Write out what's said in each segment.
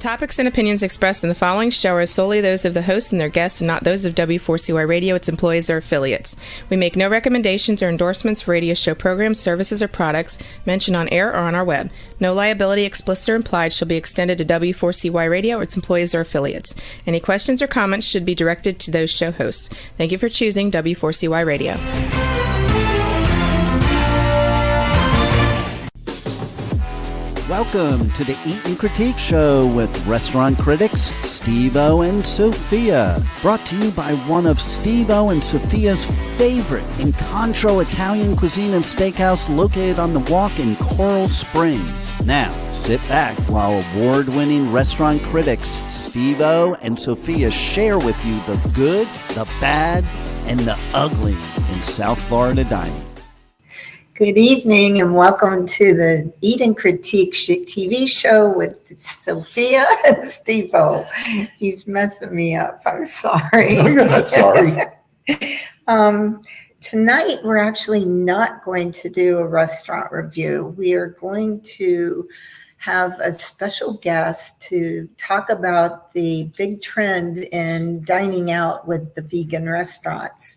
topics and opinions expressed in the following show are solely those of the hosts and their guests and not those of W4CY Radio, its employees, or affiliates. We make no recommendations or endorsements for radio show programs, services, or products mentioned on air or on our web. No liability, explicit or implied, shall be extended to W4CY Radio or its employees or affiliates. Any questions or comments should be directed to those show hosts. Thank you for choosing W4CY Radio. Welcome to the Eat and Critique Show with restaurant critics Steve-O and Sophia. Brought to you by one of Steve-O and Sophia's favorite Incontro Italian cuisine and steakhouse located on the Walk in Coral Springs. Now, sit back while award-winning restaurant critics Steve-O and Sophia share with you the good, the bad, and the ugly in South Florida dining. Good evening and welcome to the Eat and Critique TV show with Sophia and Steve-O. He's messing me up. I'm sorry. No, you're not sorry. Tonight, we're actually not going to do a restaurant review. We are going to have a special guest to talk about the big trend in dining out with the vegan restaurants.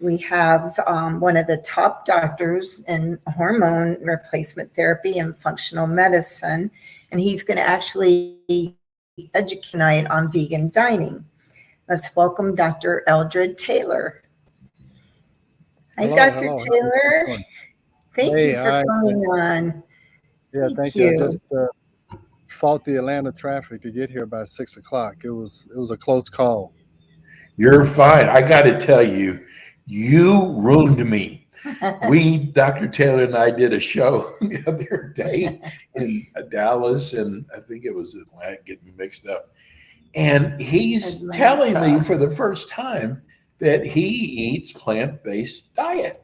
We have one of the top doctors in hormone replacement therapy and functional medicine, and he's going to actually educate tonight on vegan dining. Let's welcome Dr. Eldred Taylor. Hi, Dr. Taylor. Thank you for coming on. Yeah, thank you. I just fought the Atlanta traffic to get here by 6 o'clock. It was a close call. You're fine. I got to tell you, you ruined me. Dr. Taylor and I did a show the other day in Dallas, and I think it was Atlanta, getting mixed up. And he's telling me for the first time that he eats plant-based diet.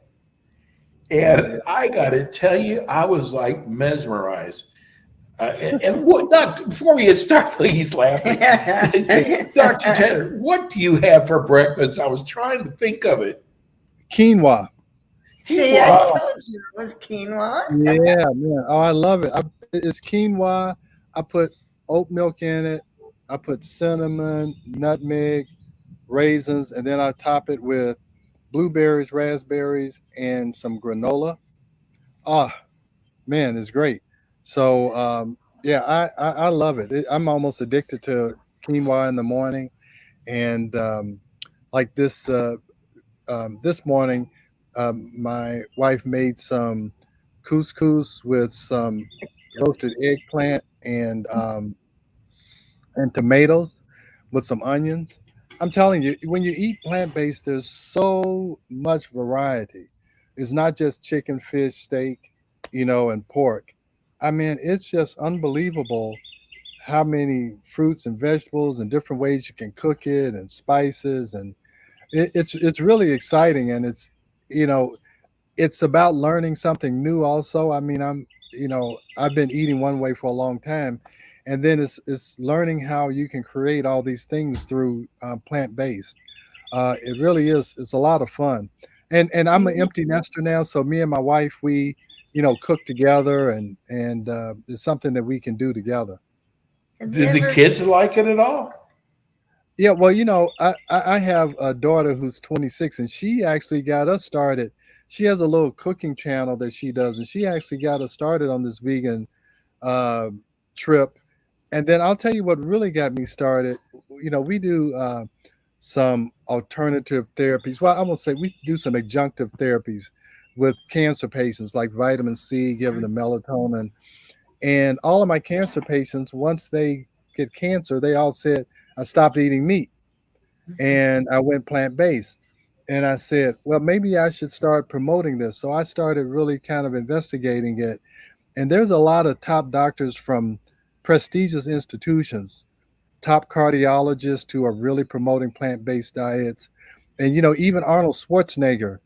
And I got to tell you, I was like mesmerized. Before we get started, he's laughing. Dr. Taylor, what do you have for breakfast? I was trying to think of it. Quinoa. See, I told you it was quinoa. Yeah, man. Oh, I love it. It's quinoa. I put oat milk in it. I put cinnamon, nutmeg, raisins, and then I top it with blueberries, raspberries, and some granola. Man, it's great. So, I love it. I'm almost addicted to quinoa in the morning. And like this morning, my wife made some couscous with some roasted eggplant and tomatoes with some onions. I'm telling you, when you eat plant-based, there's so much variety. It's not just chicken, fish, steak, and pork. I mean, it's just unbelievable how many fruits and vegetables and different ways you can cook it and spices, and it's really exciting. And it's about learning something new also. I mean, I've been eating one way for a long time, and then it's learning how you can create all these things through plant-based. It really is. It's a lot of fun. And I'm an empty nester now, so me and my wife, we cook together, and it's something that we can do together. Did the kids like it at all? Yeah, well, I have a daughter who's 26, and she actually got us started. She has a little cooking channel that she does, and she actually got us started on this vegan trip. And then I'll tell you what really got me started. We do some alternative therapies. Well, I'm going to say we do some adjunctive therapies with cancer patients, like vitamin C, giving them melatonin. And all of my cancer patients, once they get cancer, they all said, I stopped eating meat and I went plant-based. And I said, well, maybe I should start promoting this. So I started really kind of investigating it. And there's a lot of top doctors from prestigious institutions, top cardiologists who are really promoting plant-based diets. And, even Arnold Schwarzenegger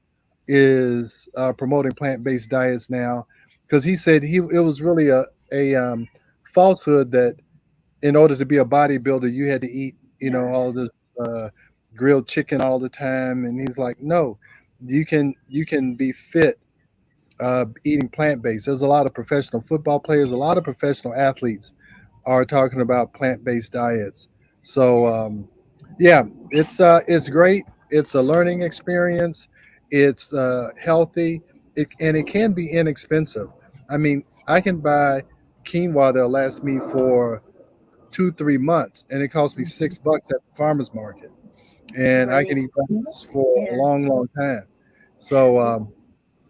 is promoting plant-based diets now, because he said it was really a falsehood that in order to be a bodybuilder, you had to eat, all this grilled chicken all the time. And he's like, no, you can be fit eating plant-based. There's a lot of professional football players, a lot of professional athletes are talking about plant-based diets. So yeah, it's great. It's a learning experience. It's healthy, and it can be inexpensive. I mean, I can buy quinoa that'll last me for 2-3 months, and it costs me $6 at the farmers market, and I Right. can eat breakfast for a Yeah. long, long time. So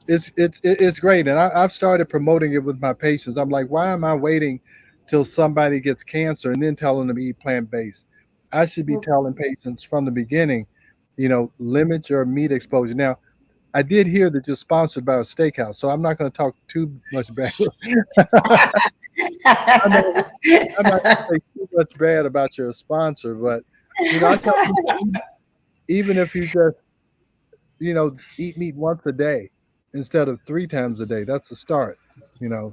it's great, and I've started promoting it with my patients. I'm like, why am I waiting till somebody gets cancer and then telling them to eat plant based? I should be Well, telling patients from the beginning, limit your meat exposure. Now, I did hear that you're sponsored by a steakhouse, so I'm not going to talk too much bad. I'm not, I'm not going to say too much bad about your sponsor, but I tell people, even if you just eat meat once a day instead of 3 times a day. That's the start.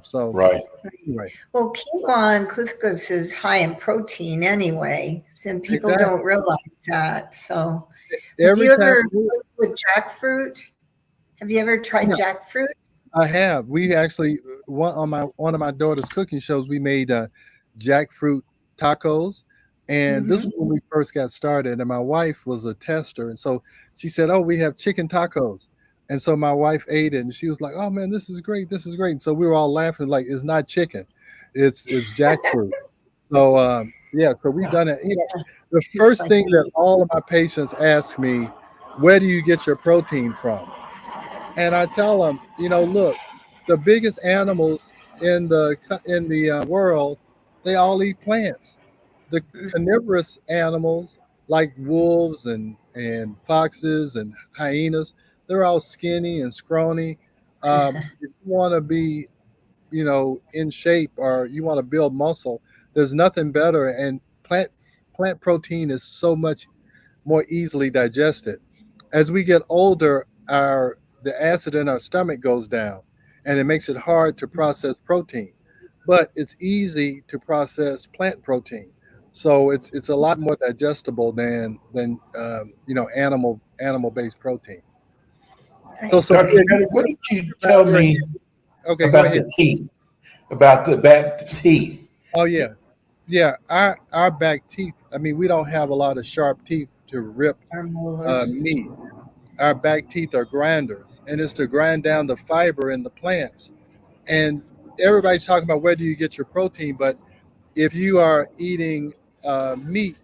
So Right. anyway, Well, quinoa and couscous is high in protein anyway, and people exactly. don't realize that. So, have Every you time ever cooked with jackfruit? Have you ever tried yeah, jackfruit? I have. We actually one of my daughter's cooking shows. We made jackfruit tacos, and this Hmm. was when we first got started. And my wife was a tester, and so she said, "Oh, we have chicken tacos." And so my wife ate it, and she was like, "Oh man, this is great! This is great!" And so we were all laughing, like it's not chicken, it's jackfruit. So yeah, so we've done it. The It's first like thing that all of my patients ask me, where do you get your protein from? And I tell them, look, the biggest animals in the world, they all eat plants. The carnivorous animals like wolves and foxes and hyenas, they're all skinny and scrawny. If you want to be, in shape, or you want to build muscle, there's nothing better. And plant protein is so much more easily digested. As we get older, our the acid in our stomach goes down, and it makes it hard to process protein. But it's easy to process plant protein, so it's a lot more digestible than animal based protein. So right. Sophia, Dr. you Shredder, what did you about tell your me okay, go about ahead. the teeth? About the back teeth? Oh yeah, yeah. Our back teeth. I mean, we don't have a lot of sharp teeth to rip Our molars. meat. Our back teeth are grinders, and it's to grind down the fiber in the plants. And everybody's talking about where do you get your protein, but if you are eating meat,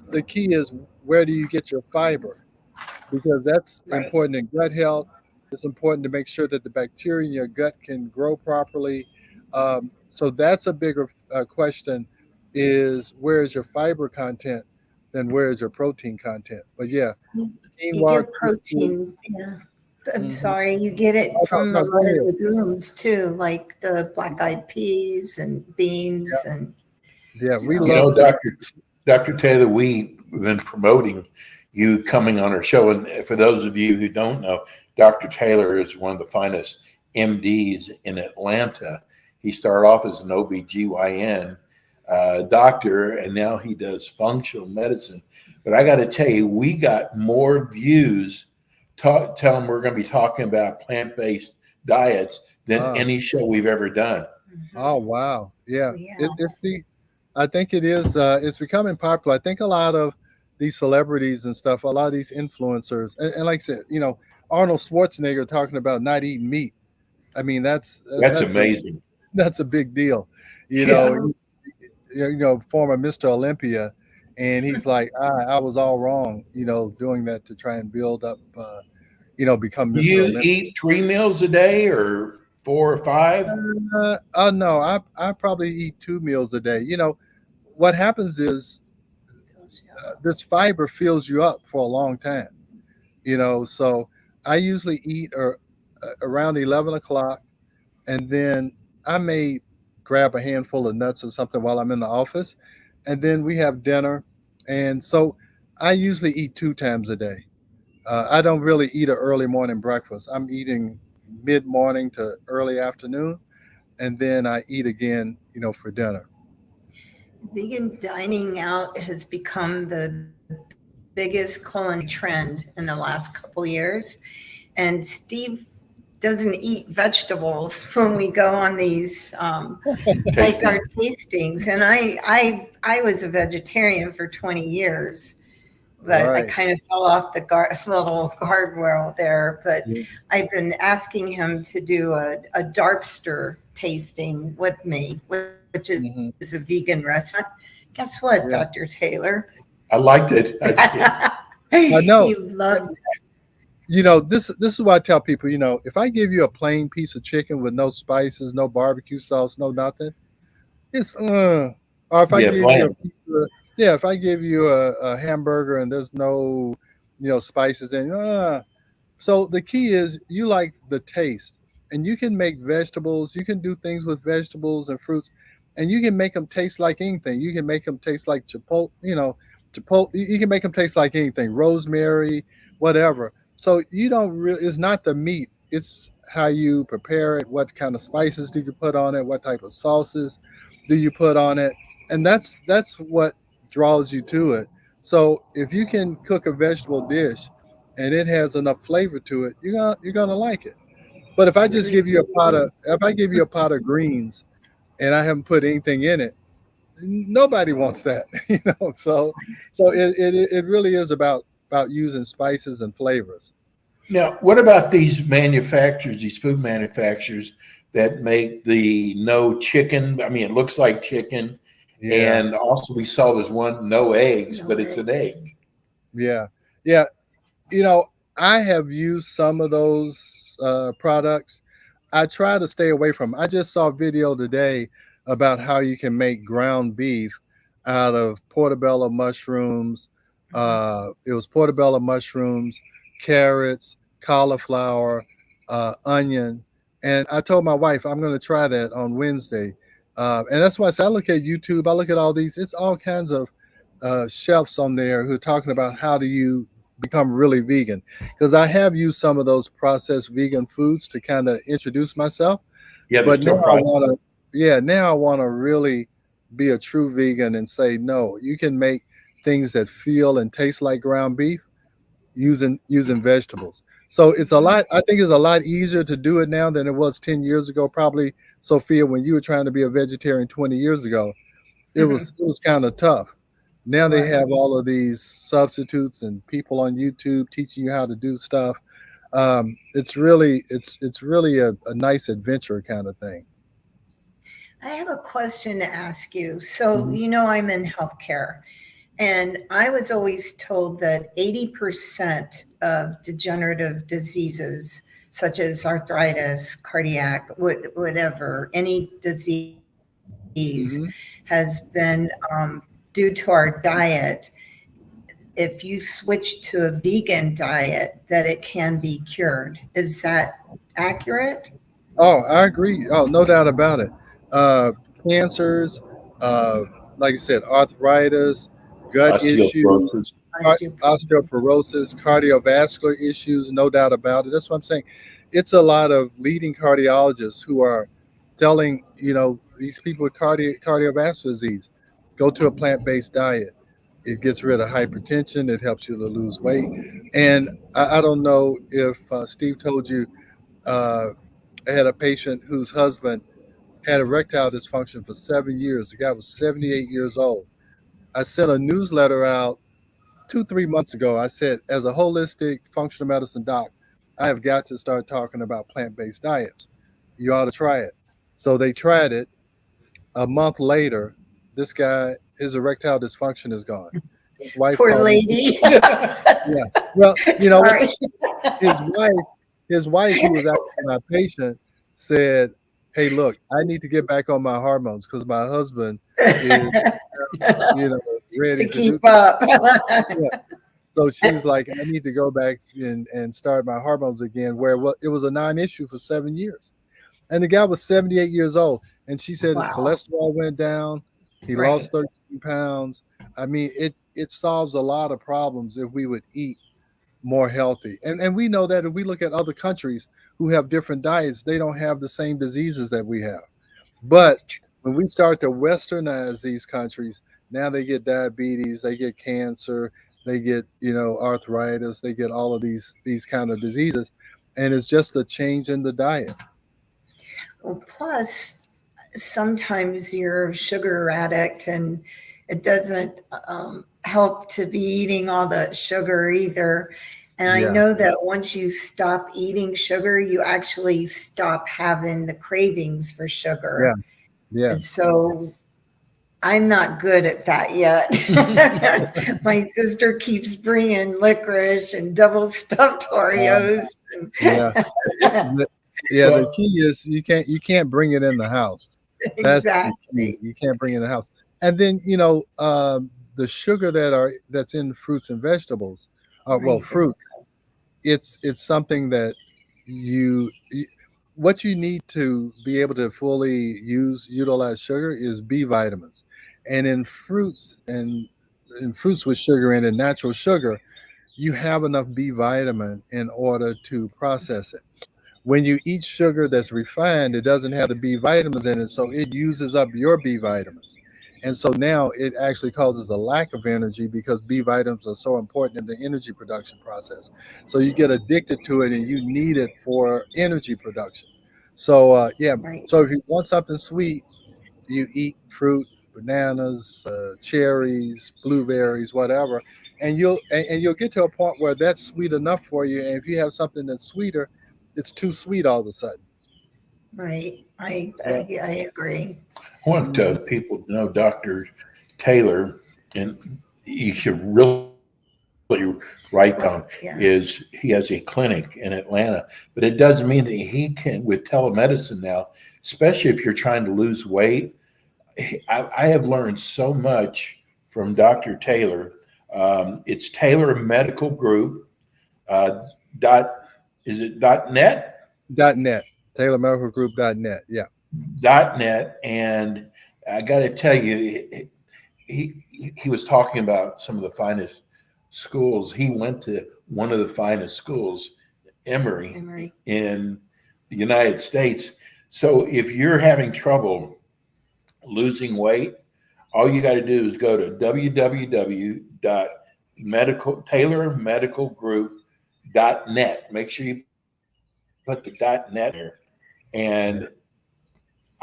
the key is where do you get your fiber, because that's Right. important in gut health. It's important to make sure that the bacteria in your gut can grow properly. So that's a bigger question: is where is your fiber content, than where is your protein content? But yeah, You quinoa. get protein. Yeah. I'm Mhm. sorry. You get it Oh, no, from a no, go lot of ahead. legumes too, like the black-eyed peas and beans, and Yeah, we You so. love know, beef. Dr. Taylor, we've been promoting you coming on our show. And for those of you who don't know, Dr. Taylor is one of the finest MDs in Atlanta. He started off as an OB/GYN doctor, and now he does functional medicine. But I got to tell you, we got more views. Tell them we're going to be talking about plant-based diets than Ah, any show we've ever done. oh wow, yeah. Yeah. I think it is. It's becoming popular. I think a lot of these celebrities and stuff, a lot of these influencers, and like I said, Arnold Schwarzenegger talking about not eating meat. I mean, that's That's that's a amazing. that's a big deal. You Yeah. know, former Mr. Olympia, and he's like, I was all wrong. Doing that to try and build up. Become Do Mr. you Olympia. eat 3 meals a day or 4 or 5? Oh no, I probably eat 2 meals a day. What happens is this fiber fills you up for a long time. So I usually eat around 11 o'clock, and then I may grab a handful of nuts or something while I'm in the office, and then we have dinner. And so I usually eat 2 times a day. I don't really eat an early morning breakfast. I'm eating mid morning to early afternoon, and then I eat again, for dinner. Vegan dining out has become the biggest culinary trend in the last couple years. And Steve doesn't eat vegetables when we go on these like our tastings. And I was a vegetarian for 20 years, but I Right. kind of fell off the little guardrail there. But Yeah. I've been asking him to do a Darkster tasting with me, which is Mhm. a vegan restaurant. Guess what, Yeah. Dr. Taylor? I liked it. I know. He loved You know, this is what I tell people. You know, if I give you a plain piece of chicken with no spices, no barbecue sauce, no nothing, it's or if I Yeah, give you a bland. pizza, yeah, if I give you a hamburger and there's no, spices in, So the key is you like the taste, and you can make vegetables. You can do things with vegetables and fruits, and you can make them taste like anything. You can make them taste like chipotle. Chipotle. You can make them taste like anything, rosemary, whatever. So you don't really. It's not the meat. It's how you prepare it. What kind of spices do you put on it? What type of sauces do you put on it? And that's what draws you to it. So if you can cook a vegetable dish and it has enough flavor to it, you're gonna like it. But if I just give you a pot of if I give you a pot of greens and I haven't put anything in it, nobody wants that, So it really is about using spices and flavors. Now, what about these manufacturers, these food manufacturers that make the no chicken? I mean, it looks like chicken. Yeah, And also, we saw this one, no eggs, No but it's an eggs. egg. yeah, yeah. I have used some of those products. I try to stay away from 'em. I just saw a video today about how you can make ground beef out of portobello mushrooms. It was portobello mushrooms, carrots, cauliflower, onion, and I told my wife I'm going to try that on Wednesday. And that's why I look at YouTube. I look at all these. It's all kinds of chefs on there who are talking about how do you become really vegan, because I have used some of those processed vegan foods to kind of introduce myself. Yeah, they're But now still I processed. want to, yeah, now I want to really be a true vegan and say, no, you can make things that feel and taste like ground beef using vegetables. So it's a lot, I think it's a lot easier to do it now than it was 10 years ago. Probably, Sophia, when you were trying to be a vegetarian 20 years ago, it was kind of tough. Now they have Was. all of these substitutes and people on YouTube teaching you how to do stuff. It's really a nice adventure kind of thing. I have a question to ask you. So, Mhm. I'm in healthcare, and I was always told that 80% of degenerative diseases, such as arthritis, cardiac, whatever, any disease, Mhm. has been due to our diet. If you switch to a vegan diet, that it can be cured. Is that accurate? Oh, I agree. Oh, no doubt about it. Uh, Cancers, uh, like I said, arthritis, gut issues, Osteoporosis. Osteoporosis. osteoporosis, cardiovascular issues, no doubt about it. That's what I'm saying. It's a lot of leading cardiologists who are telling, these people with cardiovascular disease, go to a plant-based diet. It gets rid of hypertension. It helps you to lose weight. And I don't know if Steve told you, uh, I had a patient whose husband had erectile dysfunction for 7 years. The guy was 78 years old. I sent a newsletter out 2, 3 months ago. I said, as a holistic functional medicine doc, I have got to start talking about plant-based diets. You ought to try it. So they tried it. A month later, this guy, his erectile dysfunction is gone. His wife Poor called me. lady. Yeah. Well, Sorry. his wife, who was actually my patient, said, "Hey, look, I need to get back on my hormones because my husband is, ready To to do." keep up. Yeah. So she's like, "I need to go back and start my hormones again." Where it was a non-issue for 7 years, and the guy was 78 years old, and she said his Wow. cholesterol went down. He Right. lost 13 pounds. I mean, it solves a lot of problems if we would eat more healthy. And we know that if we look at other countries who have different diets, they don't have the same diseases that we have. But That's true. when we start to westernize these countries, now they get diabetes, they get cancer, they get, arthritis, they get all of these kind of diseases. and it's just a change in the diet. Well, plus, sometimes you're a sugar addict and it doesn't help to be eating all the sugar either. And I Yeah. know that once you stop eating sugar, you actually stop having the cravings for sugar. Yeah. And so I'm not good at that yet. My sister keeps bringing licorice and double stuffed Oreos. Yeah. Yeah, the Well- key is you can't bring it in the house. That's the key. Exactly. You can't bring it in the house. And then the sugar that's in fruits and vegetables, Right. fruit, it's something that what you need to be able to fully utilize sugar is B vitamins. And in fruits with sugar in it, natural sugar, you have enough B vitamin in order to process it. When you eat sugar that's refined, it doesn't have the B vitamins in it, so it uses up your B vitamins. And so now it actually causes a lack of energy because B vitamins are so important in the energy production process. So you get addicted to it and you need it for energy production. So Right. so if you want something sweet, you eat fruit, bananas, cherries, blueberries, whatever, and you'll get to a point where that's sweet enough for you. And if you have something that's sweeter, it's too sweet all of a sudden. Right. I agree. I want people to know Dr. Taylor, and you should really write down, Yeah. is he has a clinic in Atlanta, but it doesn't mean that he can, with telemedicine now, especially if you're trying to lose weight. I have learned so much from Dr. Taylor. It's Taylor Medical Group, is it .net? .net, TaylorMedicalGroup.net. Yeah. .net, and I got to tell you, he was talking about some of the finest schools. He went to one of the finest schools, Emory, in the United States. So if you're having trouble losing weight, all you got to do is go to taylormedicalgroup.net. Make sure you put the .net there. And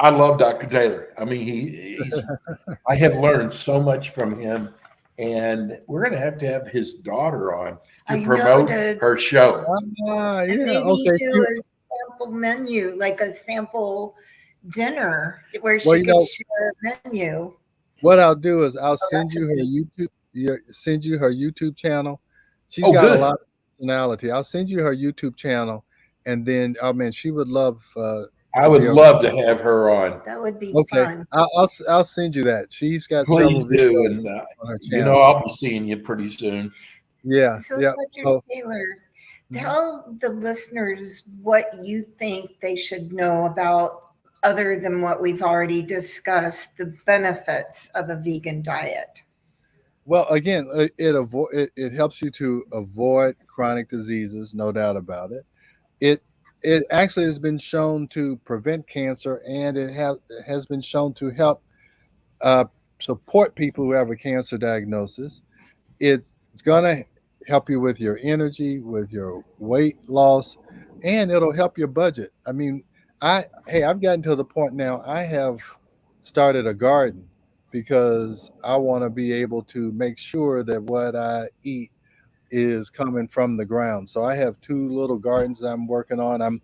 I love Dr. Taylor. I mean, I have learned so much from him, and we're going to have his daughter on to promote her show. Yeah. Maybe Okay. do a sample menu, like a sample dinner where she Well, could share a menu. What I'll do is I'll send you her YouTube channel. She's got good. a lot of personality. I'll send you her YouTube channel, and then she would love. I would love to have her on. That would be Okay, fun. I'll send you that. She's got Please several do, videos and on her channel. I'll be seeing you pretty soon. Yeah, So, yeah. Dr. Taylor, tell the listeners what you think they should know about, other than what we've already discussed, the benefits of a vegan diet. Well, again, it helps you to avoid chronic diseases, no doubt about it. It actually has been shown to prevent cancer, and it has been shown to help support people who have a cancer diagnosis. It's going to help you with your energy, with your weight loss, and it'll help your budget. I mean, I've gotten to the point now, I have started a garden because I want to be able to make sure that what I eat is coming from the ground. So I have 2 little gardens I'm working on. I'm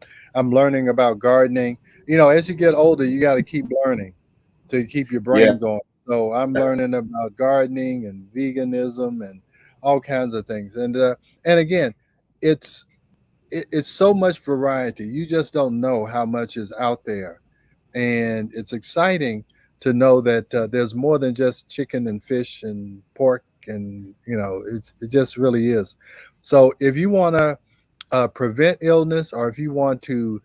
learning about gardening. As you get older, you got to keep learning to keep your brain going. So I'm learning about gardening and veganism and all kinds of things. And again, it's so much variety. You just don't know how much is out there. And it's exciting to know that there's more than just chicken and fish and pork, and it just really is. So if you want to prevent illness, or if you want to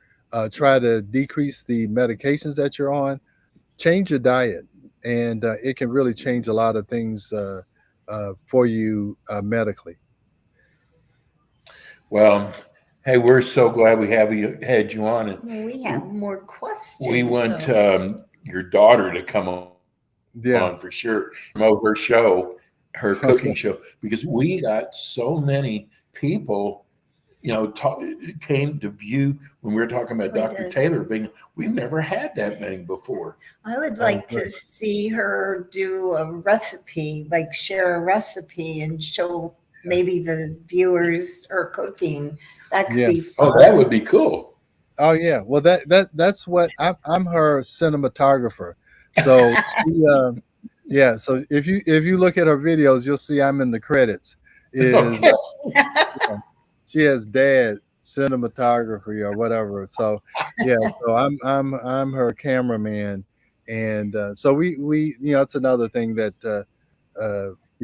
try to decrease the medications that you're on, change your diet, and it can really change a lot of things for you medically. Well, hey, we're so glad we had you on, and Well, we have more questions. we want your daughter to come on for sure, promote her show, her cooking show, because we got so many people came to view when we were talking about We Dr. did. Taylor being, we've never had that many before. I would like to great. see her do a recipe, like share a recipe and show maybe the viewers her cooking. That could Yeah. be fun. Oh, that would be cool. Oh yeah, well that's what I'm her cinematographer. So she, yeah. So if you look at her videos, you'll see I'm in the credits. Is Okay. she has dad cinematography or whatever. So yeah, so I'm her cameraman, and so we it's another thing that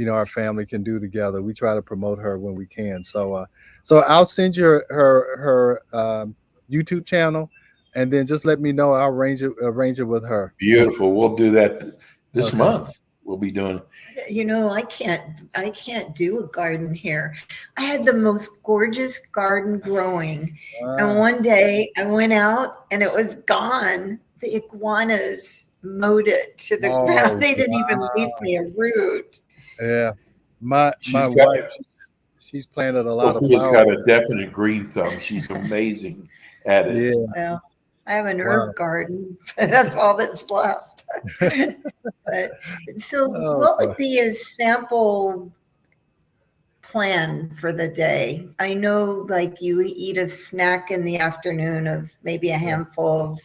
our family can do together. We try to promote her when we can. So so I'll send you her YouTube channel, and then just let me know. I'll arrange it with her. Beautiful. We'll do that this Okay. month. We'll be doing. I can't do a garden here. I had the most gorgeous garden growing. And one day I went out and it was gone. The iguanas mowed it to the Oh, ground. They didn't even leave me a root. Yeah, my She's wife, she's planted a lot of Sophia's flowers. got a definite green thumb. She's amazing at it. Yeah, Well, I have an Wow. herb garden. That's all that's left. But so Oh, what boy. would be a sample plan for the day? I know like you eat a snack in the afternoon of maybe a handful of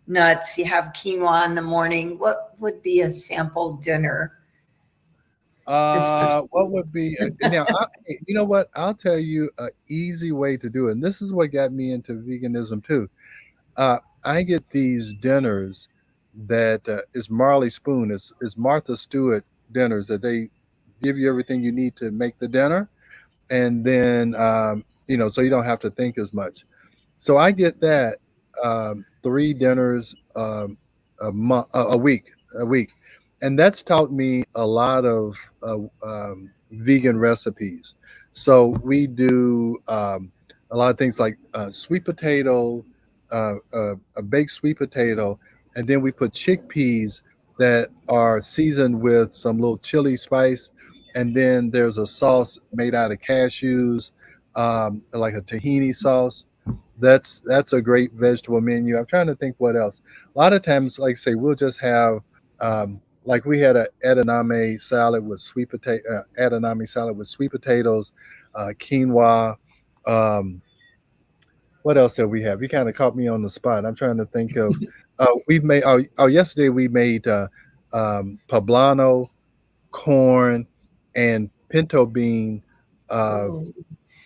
nuts. You have quinoa in the morning. What would be a sample dinner? What would be now? You know what? I'll tell you an easy way to do it. And this is what got me into veganism too. I get these dinners that is Marley Spoon, is Martha Stewart dinners that they give you everything you need to make the dinner, and then so you don't have to think as much. So I get that 3 dinners a week, and that's taught me a lot of vegan recipes. So we do a lot of things like sweet potato, a baked sweet potato, and then we put chickpeas that are seasoned with some little chili spice, and then there's a sauce made out of cashews, like a tahini sauce. That's a great vegetable menu. I'm trying to think what else. A lot of times, like I say, we'll just have like we had a edamame salad with sweet potatoes, quinoa. What else have we have? You kind of caught me on the spot. I'm trying to think of. We've made. Yesterday we made poblano, corn, and pinto bean Ooh.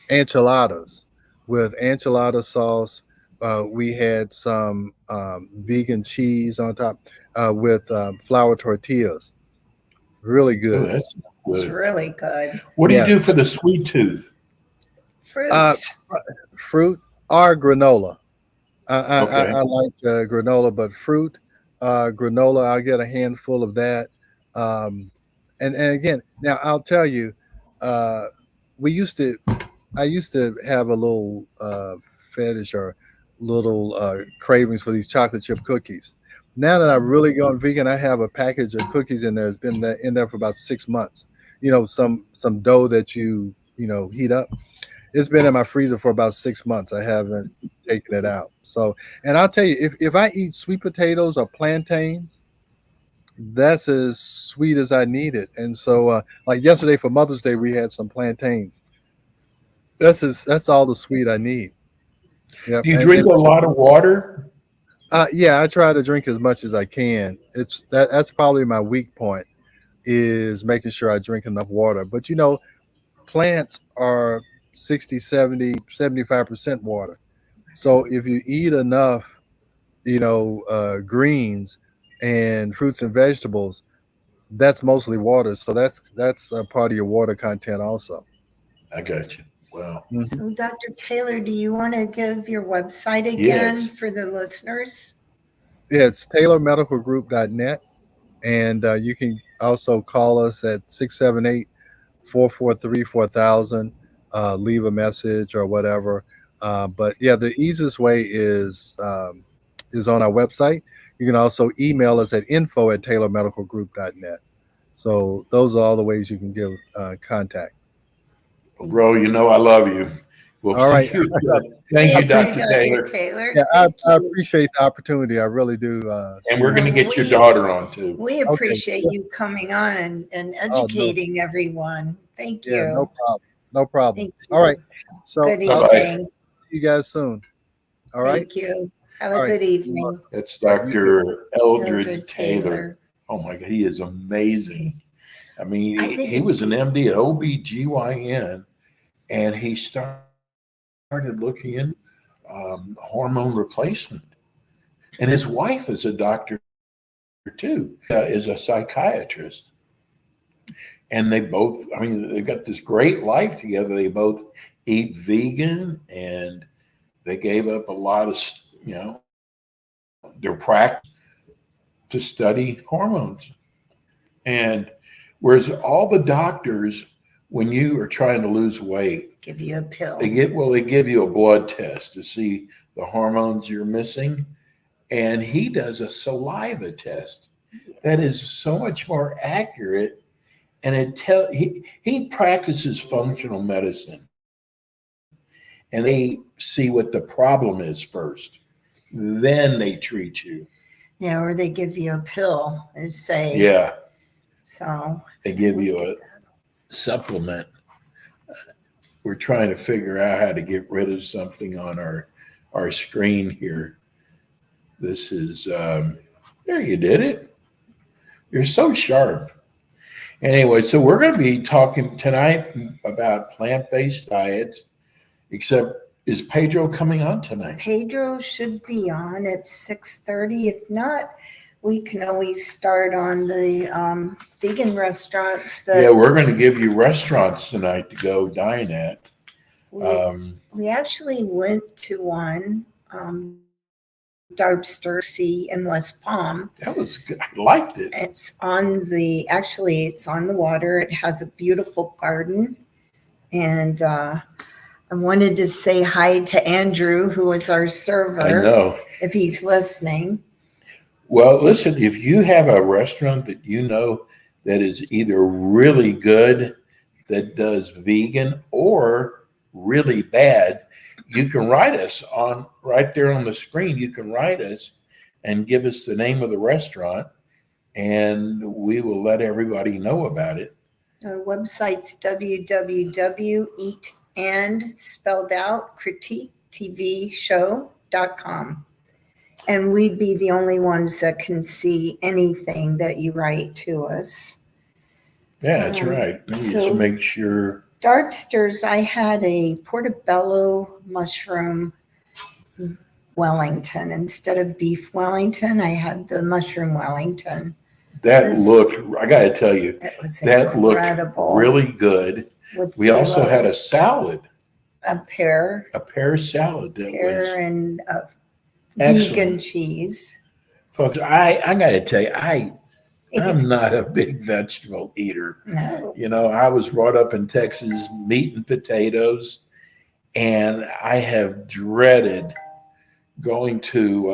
enchiladas with enchilada sauce. We had some vegan cheese on top with flour tortillas. Really Oh, good. that's It's good. really good. What do you Yeah. do for the sweet tooth? Fruit. Fruit or granola. Okay. I like granola, but fruit, granola, I'll get a handful of that. And again, now I'll tell you, we used to, I used to have a little fetish or little cravings for these chocolate chip cookies. Now that I've really gone vegan, I have a package of cookies in there. It's been in there for about 6 months. Some dough that you heat up. It's been in my freezer for about 6 months. I haven't taken it out. So, and I'll tell you, if I eat sweet potatoes or plantains, that's as sweet as I need it. And so, like yesterday for Mother's Day, we had some plantains. That's all the sweet I need. Yep. Do you drink a lot of water? Yeah, I try to drink as much as I can. That's probably my weak point, is making sure I drink enough water. But plants are 60, 70, 75% water. So if you eat enough, greens and fruits and vegetables, that's mostly water. So that's a part of your water content also. I got you. Wow. So, Dr. Taylor, do you want to give your website again Yes. for the listeners? Yeah, it's taylormedicalgroup.net. And you can also call us at 678-443-4000, leave a message or whatever. But yeah, the easiest way is on our website. You can also email us at info@taylormedicalgroup.net. So those are all the ways you can give contact. Bro, I love you. Well, All right. you're good. Thank you, Thank Dr. Taylor. Taylor. Yeah, I Thank you. appreciate the opportunity. I really do. And we're Steve. going to get your daughter on too. We Okay. appreciate you coming on and Oh, no. educating everyone. Thank you. Yeah, no problem. No problem. Thank All right. you. So Good I'll Bye-bye. see evening. you guys soon. All right. Thank you. Have All a right. good evening. That's You Dr. Eldred Mildred Taylor. Oh my God, he is amazing. I mean, I think he was an MD at OBGYN, and he started looking in hormone replacement. And his wife is a doctor too, is a psychiatrist. And they both, I mean, they've got this great life together. They both eat vegan, and they gave up a lot of, their practice to study hormones. And whereas all the doctors, when you are trying to lose weight, Give you a pill. they give you a blood test to see the hormones you're missing. And he does a saliva test that is so much more accurate. And he practices functional medicine. And they see what the problem is first. Then they treat you. Yeah, or they give you a pill and say, Yeah, so. they give you a supplement. We're trying to figure out how to get rid of something on our screen here. This is, there, you did it. You're so sharp. Anyway, so we're going to be talking tonight about plant-based diets, except is Pedro coming on tonight? Pedro should be on at 6:30. If not, we can always start on the vegan restaurants. Yeah, we're going to give you restaurants tonight to go dine at. We actually went to one, Darpster Sea in West Palm. That was good. I liked it. It's on the water. It has a beautiful garden. And I wanted to say hi to Andrew, who was our server. I know. If he's listening. Well, listen, if you have a restaurant that you know that is either really good, that does vegan, or really bad, you can write us on right there on the screen. You can write us and give us the name of the restaurant, and we will let everybody know about it. Our website's www.critiquetvshow.com. And we'd be the only ones that can see anything that you write to us. Yeah, that's right. Maybe so- just make sure. Darksters, I had a portobello mushroom Wellington. Instead of beef Wellington, I had the mushroom Wellington. That looked, I got to tell you, It was that looked incredible. really good. With We also phyllo, had a salad, a pear a pear salad that was and excellent. vegan cheese. Folks, I got to tell you, I'm not a big vegetable eater. No. You know, I was brought up in Texas, meat and potatoes, and I have dreaded going to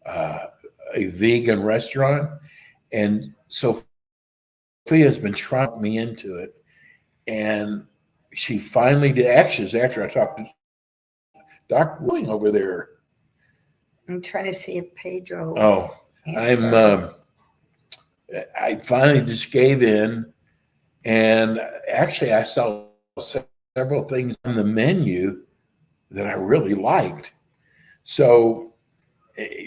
a vegan restaurant. And Sophia has been trying me into it, and she finally did. Actually, after I talked to Doc Willing over there. I'm trying to see if Pedro. Oh, I finally just gave in, and actually I saw several things on the menu that I really liked. So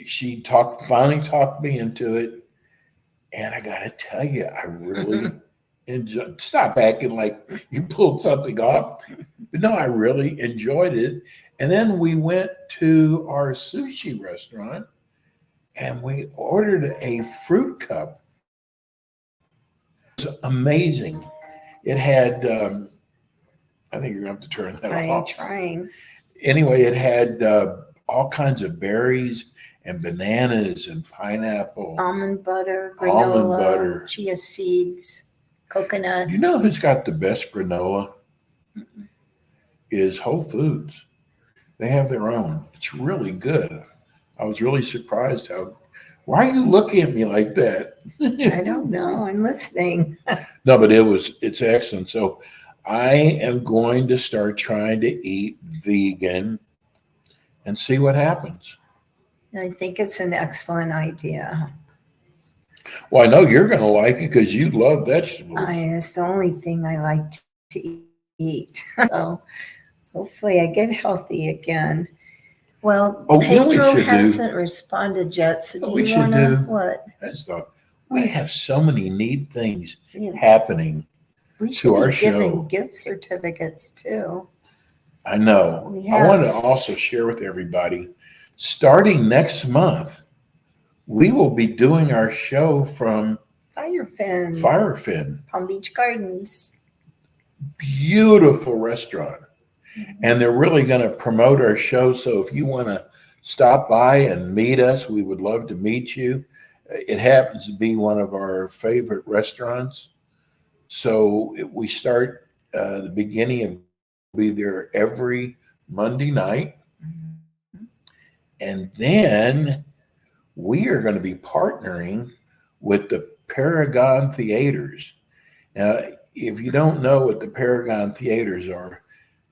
she finally talked me into it, and I got to tell you, I really enjoyed. Stop acting like you pulled something off, but no, I really enjoyed it. And then we went to our sushi restaurant, and we ordered a fruit cup. It was amazing. It had, I think you're going to have to turn that I'm off. trying. Anyway, it had all kinds of berries and bananas and pineapple. Almond butter, Almond granola, butter. chia seeds, coconut. Do you know who's got the best granola? Is Whole Foods. They have their own. It's really good. I was really surprised why are you looking at me like that? I don't know. I'm listening. No, but it's excellent. So I am going to start trying to eat vegan and see what happens. I think it's an excellent idea. Well, I know you're going to like it because you love vegetables. It's the only thing I like to eat. So hopefully I get healthy again. Well, Oh, you know what we Pedro should do? hasn't responded yet. So What do we you should want to, do? what? I just thought, we have so many neat things Yeah, happening. we should our be giving show. gift certificates too. I know. We I want to have- also share with everybody, starting next month, we will be doing our show from Firefin, Firefin. Palm Beach Gardens. Beautiful restaurant. And they're really going to promote our show. So if you want to stop by and meet us, we would love to meet you. It happens to be one of our favorite restaurants. So we start the beginning of be there every Monday night. And then we are going to be partnering with the Paragon Theaters. Now, if you don't know what the Paragon Theaters are,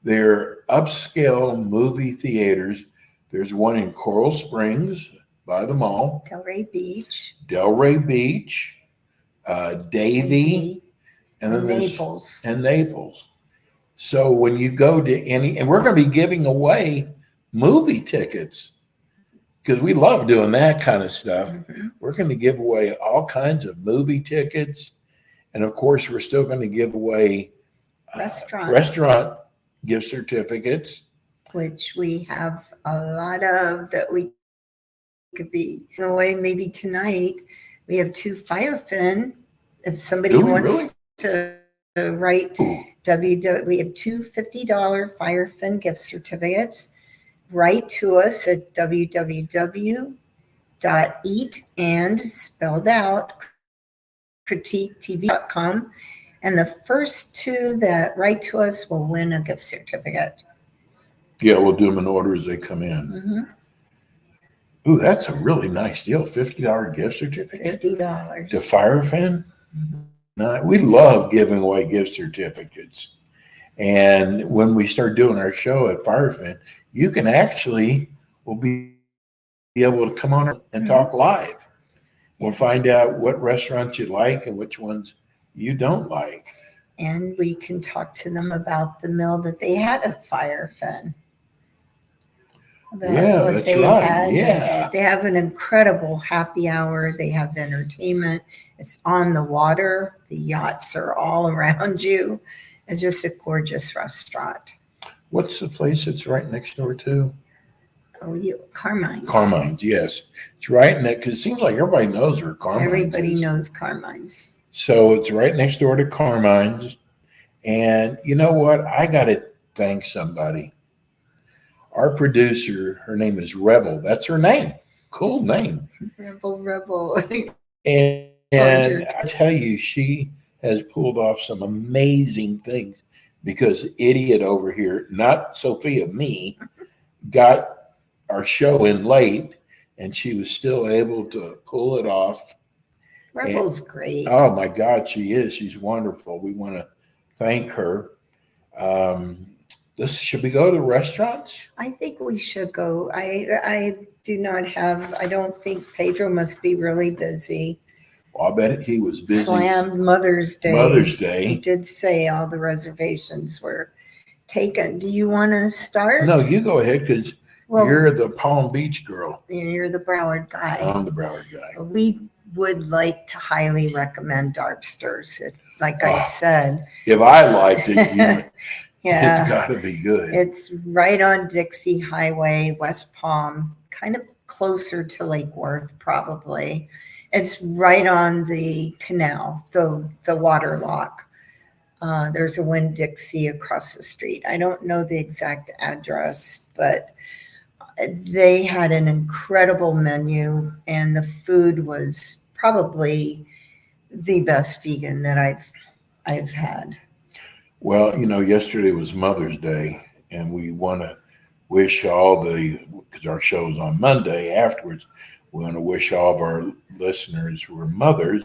they're upscale movie theaters. There's one in Coral Springs by the mall, Delray Beach, Delray Beach, Davie, and then there's Naples. and Naples. So when you go to any, and we're going to be giving away movie tickets because we love doing that kind of stuff. Mhm. We're going to give away all kinds of movie tickets. And of course, we're still going to give away restaurant gift certificates. Which we have a lot of that we could be giving away maybe tonight. We have 2 Firefin. If somebody Do we wants really? to write we have 2 $50 Firefin gift certificates. Write to us at www.eatand spelled out critiquetv.com, and the first 2 that write to us will win a gift certificate. Yeah, we'll do them in order as they come in. Mhm. Ooh, that's a really nice deal. $50 gift certificate $50. to Firefin. Mhm. Now, we love giving away gift certificates. And when we start doing our show at Firefin, you can actually will be able to come on and talk live. We'll find out what restaurants you like and which ones you don't like. And we can talk to them about the meal that they had at Firefin. Yeah, that's right. Yeah. They have an incredible happy hour. They have entertainment. It's on the water. The yachts are all around you. It's just a gorgeous restaurant. What's the place that's right next door to? Oh, Carmine's. Carmine's, yes. It's right next, because it seems like everybody knows where Carmine's Everybody is. knows Carmine's. So it's right next door to Carmine's. And you know what? I got to thank somebody. Our producer, her name is Rebel. That's her name. Cool name. Rebel. And I tell you, she has pulled off some amazing things because idiot over here, not Sophia, me, got our show in late and she was still able to pull it off. Rebel's great. Oh my God, she is. She's wonderful. We want to thank her. Should we go to restaurants? I think we should go. I don't think Pedro must be really busy. Well, I bet he was busy. Slammed Mother's Day. Mother's He Day. did say all the reservations were taken. Do you want to start? No, you go ahead because Well, you're the Palm Beach girl. you're the Broward guy. I'm the Broward guy. We would like to highly recommend Darksters. Like I Oh, said, If I liked it, it's yeah, got to be good. it's right on Dixie Highway, West Palm, kind of closer to Lake Worth, probably. It's right on the canal, the water lock. There's a Winn-Dixie across the street. I don't know the exact address, but they had an incredible menu, and the food was probably the best vegan that I've had. Well, yesterday was Mother's Day, and we want to wish because our show's on Monday afterwards, we want to wish all of our listeners who are mothers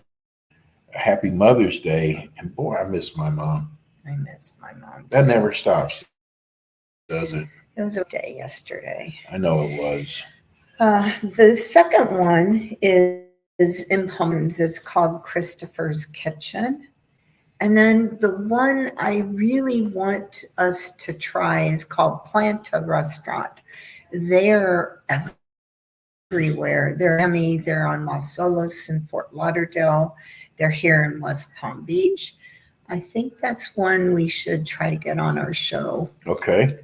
a happy Mother's Day. And boy, I miss my mom. I miss my mom. That too. never stops, does it? It was a day yesterday. I know it was. The second one is in Pumpkins. It's called Christopher's Kitchen. And then the one I really want us to try is called Planta Restaurant. They're everywhere. They're in Miami, they're on Las Olas in Fort Lauderdale. They're here in West Palm Beach. I think that's one we should try to get on our show. Okay.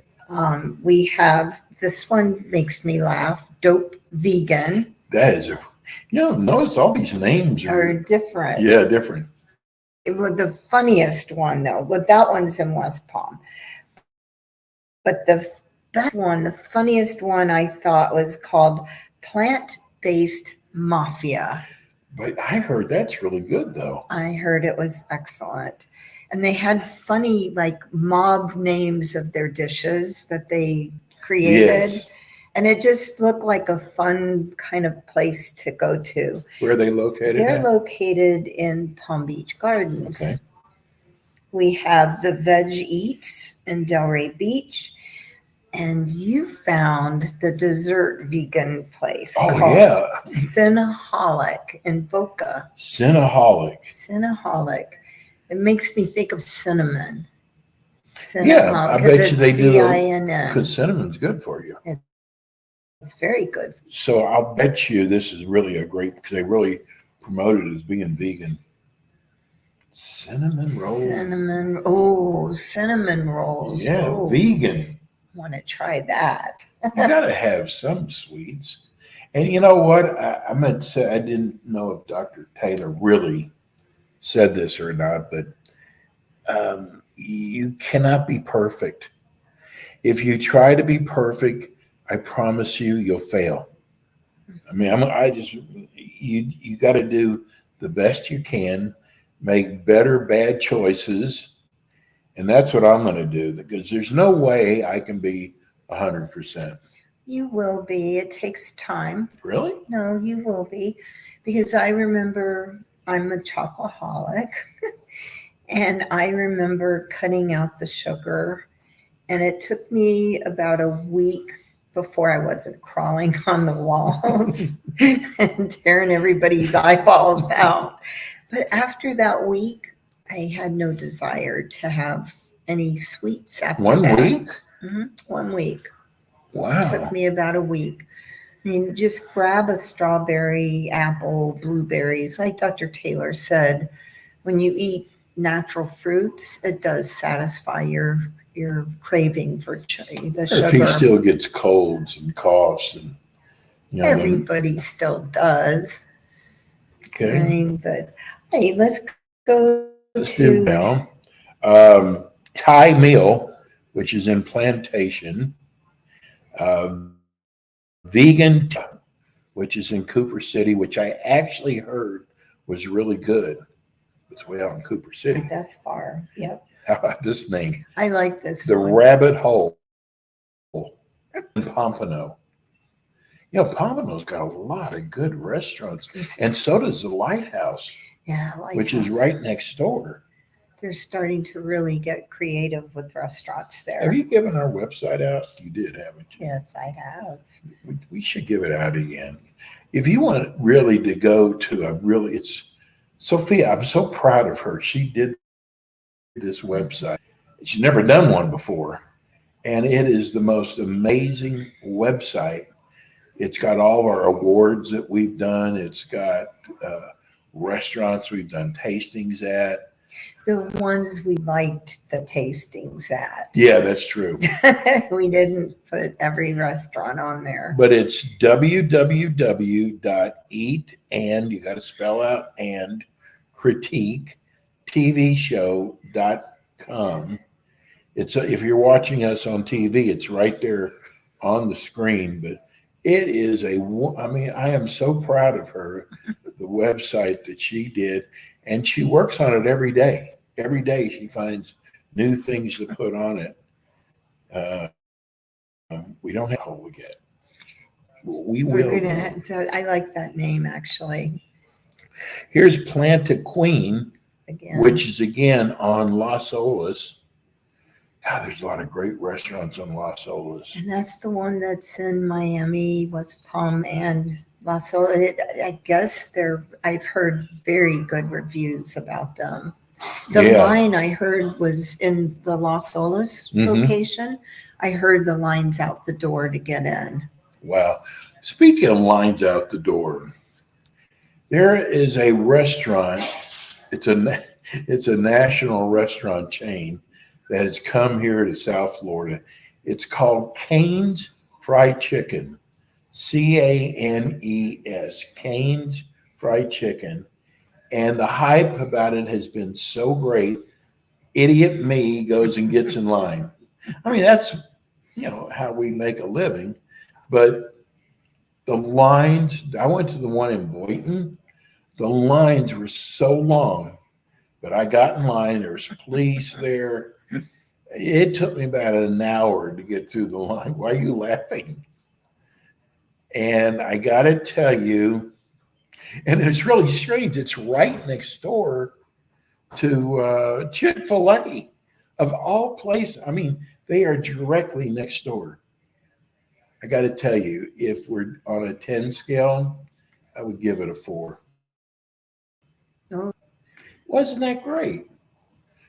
We have, this one makes me laugh, Dope Vegan, That is, notice all these names are are, different. yeah, different. It was the funniest one though, but that one's in West Palm. But the best one, the funniest one I thought was called Plant-Based Mafia. But I heard that's really good though. I heard it was excellent. And they had funny like mob names of their dishes that they created. Yes. And it just looked like a fun kind of place to go to. Where are they located They're at? located in Palm Beach Gardens. Okay. We have the Veg Eats in Delray Beach. And you found the dessert vegan place Oh, called yeah. Cinnaholic in Boca. Cinnaholic. Cinnaholic. It makes me think of cinnamon. Yeah, I 'cause bet you it's they do. CINN. Because cinnamon's good for you. It's very good. So I'll bet you this is really a great, because they really promote it as being vegan. Cinnamon roll. Cinnamon rolls. Yeah, Oh, vegan. want to try that. You got to have some sweets. And you know what? I meant to say, I didn't know if Dr. Taylor really said this or not, but you cannot be perfect. If you try to be perfect, I promise you, you'll fail. I mean, you got to do the best you can, make better bad choices. And that's what I'm going to do, because there's no way I can be 100%. You will be. It takes time. Really? No, you will be. Because I remember I'm a chocoholic. And I remember cutting out the sugar. And it took me about a week before I wasn't crawling on the walls and tearing everybody's eyeballs out. But after that week, I had no desire to have any sweets after One that. week? 1 week. Wow. It took me about a week. I mean, just grab a strawberry, apple, blueberries. Like Dr. Taylor said, when you eat natural fruits, it does satisfy your craving for the If sugar. he still gets colds and coughs and then- Everybody still does. okay. I mean, but hey, let's go Let's do to now. Thai meal, which is in Plantation. Vegan, which is in Cooper City, which I actually heard was really good. It's way out in Cooper City. that's far. Yep. How about this name? I like this The one. Rabbit Hole in Pompano. You know, Pompano's got a lot of good restaurants, and so does the Lighthouse, Yeah, I like which is those. right next door. They're starting to really get creative with restaurants there. Have you given our website out? You did, haven't you? Yes, I have. We should give it out again. If you want really to go to it's Sophia, I'm so proud of her. She did this website. She's never done one before. And it is the most amazing website. It's got all of our awards that we've done. It's got restaurants we've done tastings at. The ones we liked the tastings at. Yeah, that's true. We didn't put every restaurant on there. But it's www.eat and, you got to spell out and, critique tvshow.com. It's if you're watching us on TV, it's right there on the screen. But it is I am so proud of her, the website that she did, and she works on it every day. Every day she finds new things to put on it. We don't have what we get. We will. I like that name actually. Here's Planta Queen, again. which is again on Las Olas. God, there's a lot of great restaurants on Las Olas. And that's the one that's in Miami, West Palm, and Las Olas. I guess I've heard very good reviews about them. The Yeah. line I heard was in the Las Olas Mhm. location. I heard the lines out the door to get in. Wow. Speaking of lines out the door, there is a restaurant. It's a national restaurant chain that has come here to South Florida. It's called Cane's Fried Chicken. Canes. Cane's Fried Chicken. And the hype about it has been so great. Idiot me goes and gets in line. I mean, that's how we make a living. But the lines, I went to the one in Boynton. The lines were so long, but I got in line. There was police there. It took me about an hour to get through the line. Why are you laughing? And I got to tell you, and it's really strange. It's right next door to Chick-fil-A, of all places. I mean, they are directly next door. I got to tell you, if we're on a 10 scale, I would give it a 4. Oh. Wasn't that great?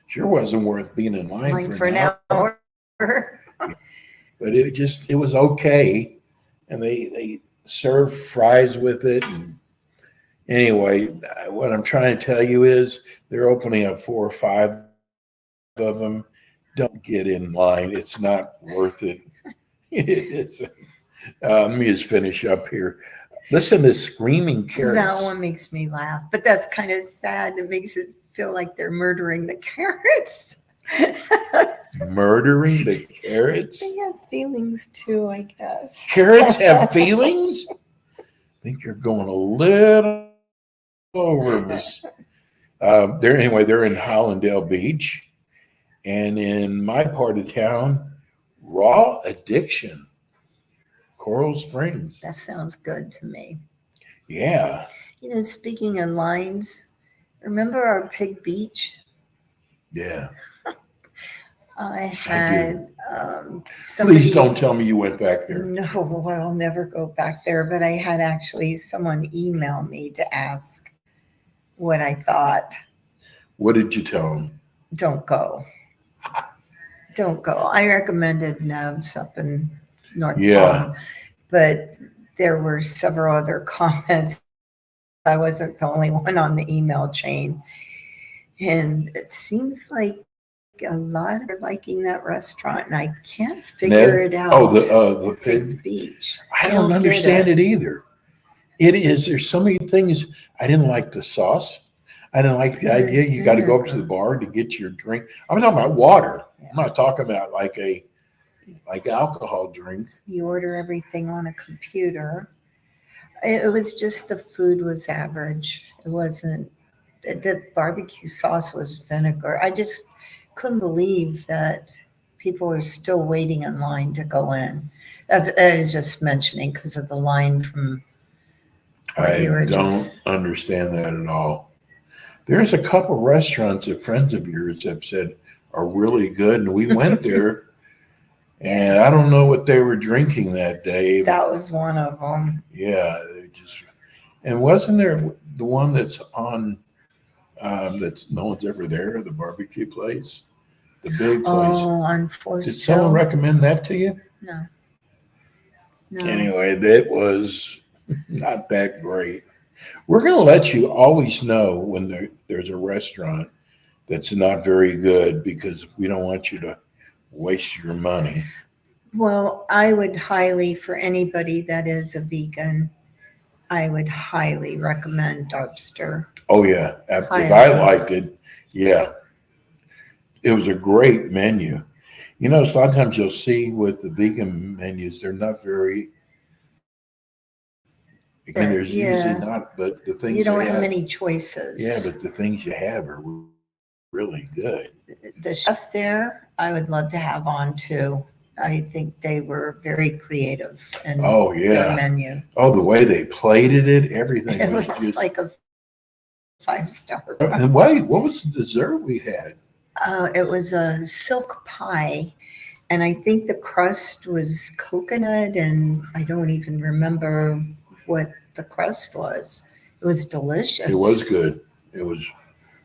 Sure wasn't worth being in line For an hour. But it was okay. And they served fries with it. And anyway, what I'm trying to tell you is they're opening up 4 or 5 of them. Don't get in line. It's not worth it. Let me just finish up here. Listen to Screaming Carrots. That one makes me laugh, but that's kind of sad. It makes it feel like they're murdering the carrots. Murdering the carrots? They have feelings too, I guess. Carrots have feelings? I think you're going a little over this. They're in Hollandale Beach. And in my part of town, Raw Addiction, Coral Springs. That sounds good to me. Yeah. Speaking of lines, remember our Pig Beach? Yeah. I had Please don't tell me you went back there. No, I'll never go back there. But I had actually someone email me to ask what I thought. What did you tell them? Don't go. Don't go. I recommended Neb's up in North Palm, but there were several other comments. I wasn't the only one on the email chain. And it seems like a lot are liking that restaurant, and I can't figure it out. Oh, the Pig's Beach. I don't understand it either. There's so many things. I didn't like the sauce. I didn't like the idea you got to go up to the bar to get your drink. I'm talking about water. I'm not talking about like alcohol drink. You order everything on a computer. It was just the food was average. It wasn't, the barbecue sauce was vinegar. I just couldn't believe that people were still waiting in line to go in. As I was just mentioning because of the line from. I don't understand that at all. There's a couple restaurants that friends of yours have said are really good, and we went there. And I don't know what they were drinking that day. That was one of them. Yeah, and wasn't there the one that's on that's no one's ever there, the barbecue place, the big place? Oh, on Forest Did someone recommend that to you? No. Anyway, that was not that great. We're going to let you always know when there's a restaurant that's not very good because we don't want you to waste your money. Well, I would highly, for anybody that is a vegan, I would highly recommend Dubster. Oh, yeah. If I liked it, yeah. It was a great menu. Sometimes you'll see with the vegan menus, they're not very, there's usually not, but the things you don't have many choices. Yeah, but the things you have are really good. The chef there, I would love to have on too. I think they were very creative in their menu. Oh, the way they plated it, everything It was just like a 5-star. And wait, what was the dessert we had? It was a silk pie, and I think the crust was coconut, and I don't even remember what the crust was. It was delicious. It was good. It was.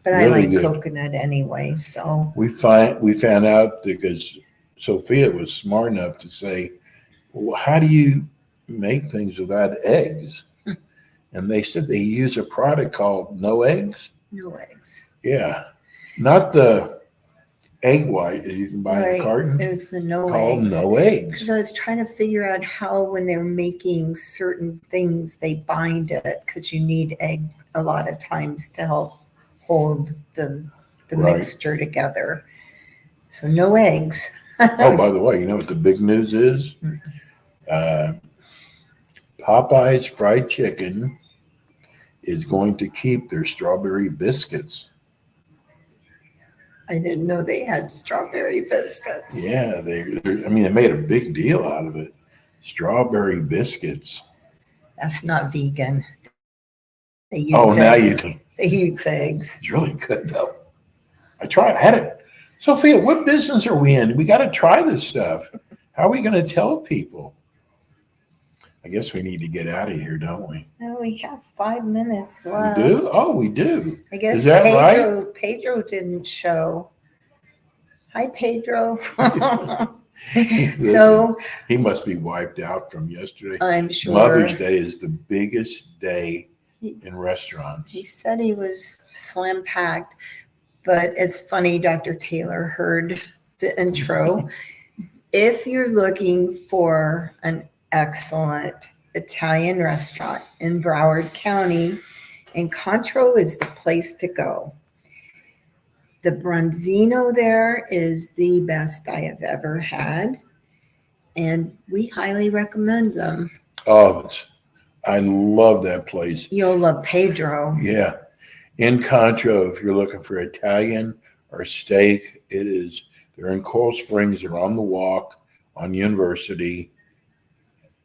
But really I like good. coconut anyway, so We found out because Sophia was smart enough to say, well, how do you make things without eggs? And they said they use a product called No Eggs. no eggs. Yeah. Not the egg white that you can buy in Right. a carton. It was the no Called eggs. No Eggs. Because I was trying to figure out how, when they're making certain things, they bind it, because you need egg a lot of times to help hold the Right. mixture together. So no eggs. Oh, by the way, you know what the big news is? Popeye's Fried Chicken is going to keep their strawberry biscuits. I didn't know they had strawberry biscuits. Yeah, they made a big deal out of it. Strawberry biscuits. That's not vegan. They use Oh, now you eggs. can. They use eggs. It's really good though. I had it. Sophia, what business are we in? We got to try this stuff. How are we going to tell people? I guess we need to get out of here, don't we? Oh, we have 5 minutes We left. do? Oh, we do. I guess Is that right? Pedro didn't show. Hi, Pedro. Listen, So he must be wiped out from yesterday. I'm sure Mother's Day is the biggest day in restaurants. he said he was slam packed, but it's funny. Dr. Taylor heard the intro. If you're looking for an excellent Italian restaurant in Broward County, Incontro is the place to go. The Bronzino there is the best I have ever had, and we highly recommend them. Oh, I love that place. You'll love Pedro. Yeah. Incontro, if you're looking for Italian or steak, it is. They're in Coral Springs. They're on the walk on University.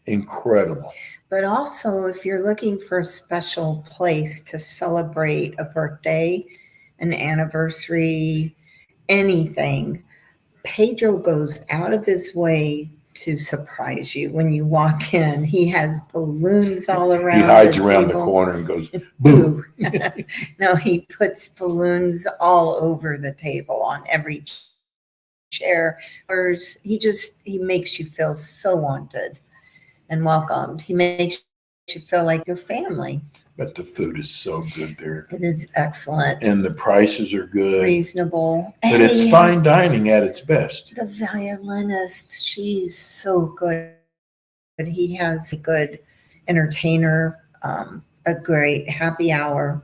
Incredible. But also, if you're looking for a special place to celebrate a birthday, an anniversary, anything, Pedro goes out of his way to surprise you when you walk in. He has balloons all around. He hides the around the table. corner and goes, boo. No, he puts balloons all over the table, on every chair. Or he makes you feel so wanted and welcomed. He makes you feel like your family. But the food is so good there. It is excellent, And the prices are good. reasonable. But And it's he fine has dining at its best. the violinist, she's so good. But he has a good entertainer, a great happy hour.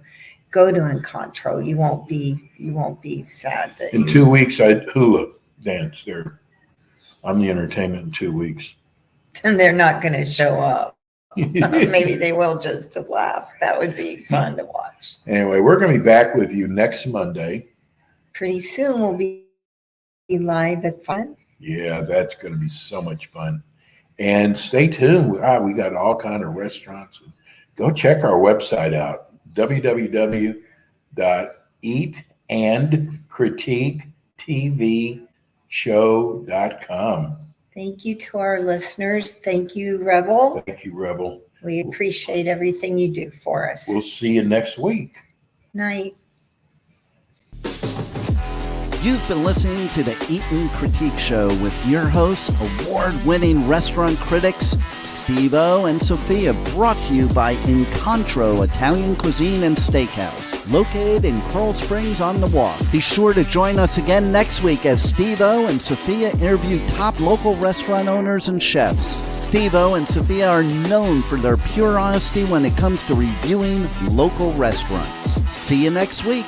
Go to Incontro. You won't be sad that In 2 weeks, I'd hula dance there. I'm the entertainment in 2 weeks. and they're not going to show up. Maybe they will, just to laugh. That would be fun to watch. Anyway, we're going to be back with you next Monday. Pretty soon we'll be live at 5. Yeah, that's going to be so much fun. And stay tuned. We got all kind of restaurants. Go check our website out, www.eatandcritiquetvshow.com. Thank you to our listeners. Thank you, Rebel. Thank you, Rebel. We appreciate everything you do for us. We'll see you next week. Night. You've been listening to the Eat and Critique Show with your hosts, award-winning restaurant critics Steve-O and Sophia, brought to you by Incontro Italian Cuisine and Steakhouse, located in Coral Springs on the Walk. Be sure to join us again next week as Steve-O and Sophia interview top local restaurant owners and chefs. Steve-O and Sophia are known for their pure honesty when it comes to reviewing local restaurants. See you next week.